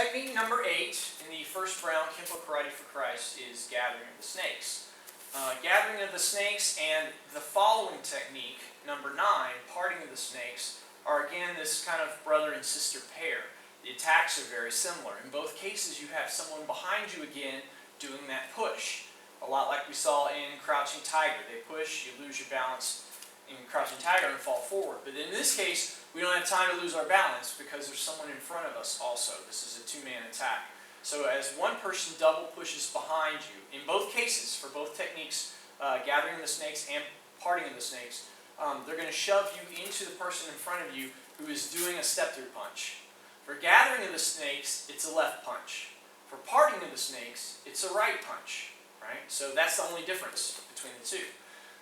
Technique number 8 in the first round Kenpo Karate for Christ is gathering of the snakes. Gathering of the snakes and the following technique, number 9, parting of the snakes, are again this kind of brother and sister pair. The attacks are very similar. In both cases you have someone behind you again doing that push. A lot like we saw in Crouching Tiger. They push, you lose your balance in Crouching Tiger and fall forward. But in this case, we don't have time to lose our balance because there's someone in front of us also. This is a two-man attack. So as one person double pushes behind you, in both cases, for both techniques, gathering the snakes and parting of the snakes, they're going to shove you into the person in front of you who is doing a step-through punch. For gathering of the snakes, it's a left punch. For parting of the snakes, it's a right punch. Right? So that's the only difference between the two.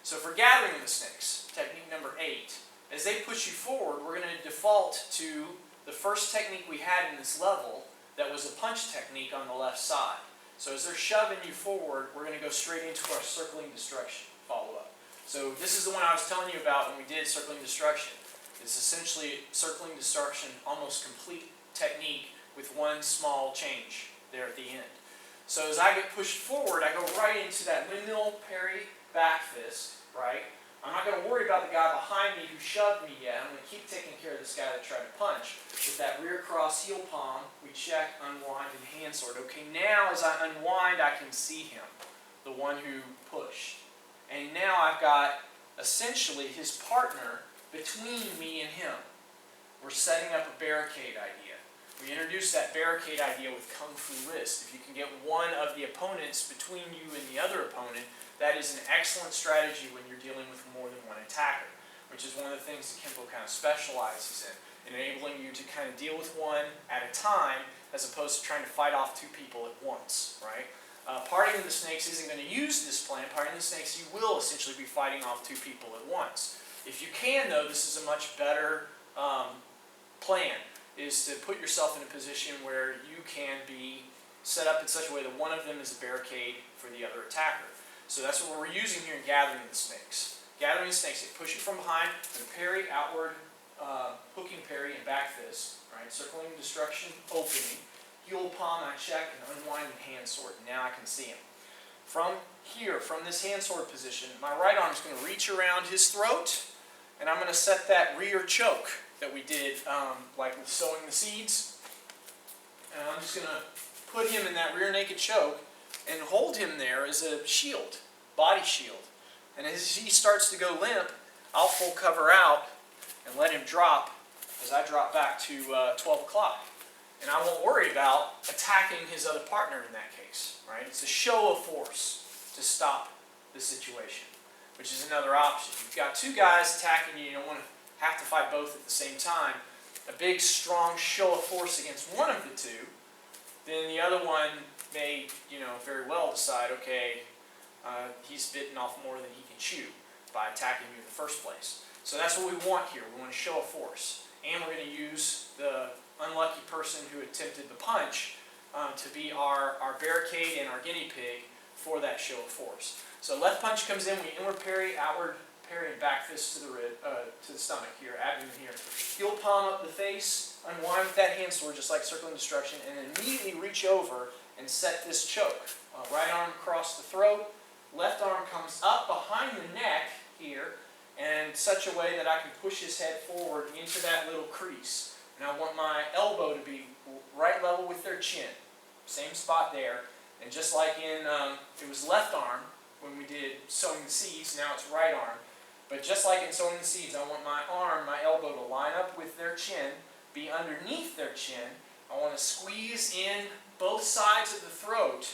So for gathering of the snakes, technique number 8, as they push you forward, we're going to default to the first technique we had in this level that was a punch technique on the left side. So as they're shoving you forward, we're going to go straight into our circling destruction follow-up. So this is the one I was telling you about when we did circling destruction. It's essentially circling destruction, almost complete technique with one small change there at the end. So as I get pushed forward, I go right into that windmill parry back fist, right? I'm not going to worry about the guy behind me who shoved me yet. I'm going to keep taking care of this guy that tried to punch. With that rear cross heel palm, we check, unwind, and hand sword. Okay, now as I unwind, I can see him, the one who pushed. And now I've got essentially his partner between me and him. We're setting up a barricade idea. We introduced that barricade idea with Kung Fu wrist. If you can get one of the opponents between you and the other opponent, that is an excellent strategy when you're dealing with more than one attacker, which is one of the things that Kenpo kind of specializes in enabling you to kind of deal with one at a time as opposed to trying to fight off two people at once, right? Parting of the snakes isn't going to use this plan. Parting of the snakes, you will essentially be fighting off two people at once. If you can, though, this is a much better plan, is to put yourself in a position where you can be set up in such a way that one of them is a barricade for the other attacker. So that's what we're using here in gathering the snakes. Gathering the snakes, they push it from behind, and parry, outward, hooking parry, and back fist. Right? Circling destruction, opening. Heel palm, I check, and unwind and hand sword. Now I can see him. From here, from this hand sword position, my right arm is going to reach around his throat, and I'm going to set that rear choke that we did, like with sowing the seeds. And I'm just going to put him in that rear naked choke and hold him there as a shield, body shield. And as he starts to go limp, I'll full cover out and let him drop as I drop back to 12 o'clock. And I won't worry about attacking his other partner in that case. Right? It's a show of force to stop the situation, which is another option. You've got two guys attacking you, you don't want to have to fight both at the same time. A big, strong show of force against one of the two, then the other one may, very well decide, okay, he's bitten off more than he can chew by attacking you in the first place. So that's what we want here. We want a show of force. And we're going to use the unlucky person who attempted the punch to be our barricade and our guinea pig for that show of force. So left punch comes in, we inward parry, outward parry, and back fist to the rib, to the stomach here, abdomen here. Heel palm up the face, unwind with that hand sword, just like circling destruction, and then immediately reach over and set this choke. Right arm across the throat, left arm comes up behind the neck here, and such a way that I can push his head forward into that little crease. And I want my elbow to be right level with their chin. Same spot there. And just like in, it was left arm when we did sowing the seeds, now it's right arm. But just like in sowing the seeds, I want my arm, my elbow to line up with their chin, be underneath their chin. I want to squeeze in both sides of the throat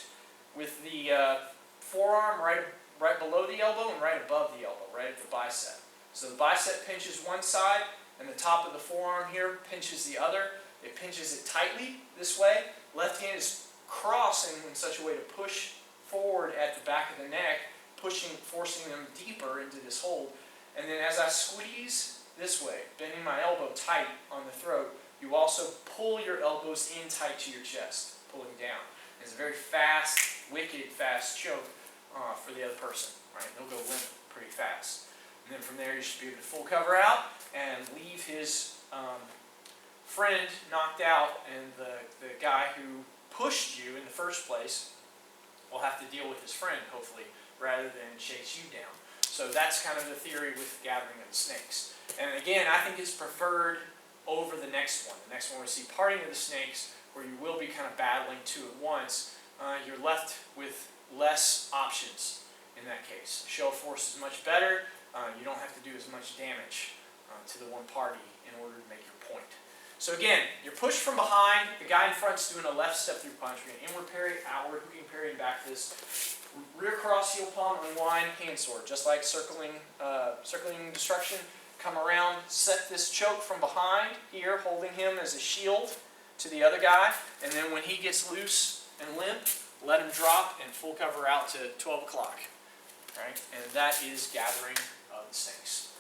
with the forearm right below the elbow and right above the elbow, right at the bicep. So the bicep pinches one side, and the top of the forearm here pinches the other. It pinches it tightly this way. Left hand is crossing in such a way to push forward at the back of the neck, forcing them deeper into this hold. And then as I squeeze this way, bending my elbow tight on the throat, you also pull your elbows in tight to your chest, pulling down. It's a very fast, wicked fast choke for the other person. Right? They'll go limp pretty fast. And then from there you should be able to full cover out and leave his friend knocked out, and the guy who pushed you in the first place will have to deal with his friend, hopefully, rather than chase you down. So that's kind of the theory with gathering of the snakes. And again, I think it's preferred over the next one. The next one we see parting of the snakes, where you will be kind of battling two at once. You're left with less options in that case. Show of force is much better. You don't have to do as much damage to the one party in order to make your point. So again, you're pushed from behind. The guy in front's doing a left step through punch. We're going to inward parry, outward hooking parry, and back fist. Rear cross, heel palm, unwind, hand sword. Just like circling destruction. Come around, set this choke from behind here, holding him as a shield to the other guy. And then when he gets loose and limp, let him drop and full cover out to 12 o'clock. Right? And that is gathering of the snakes.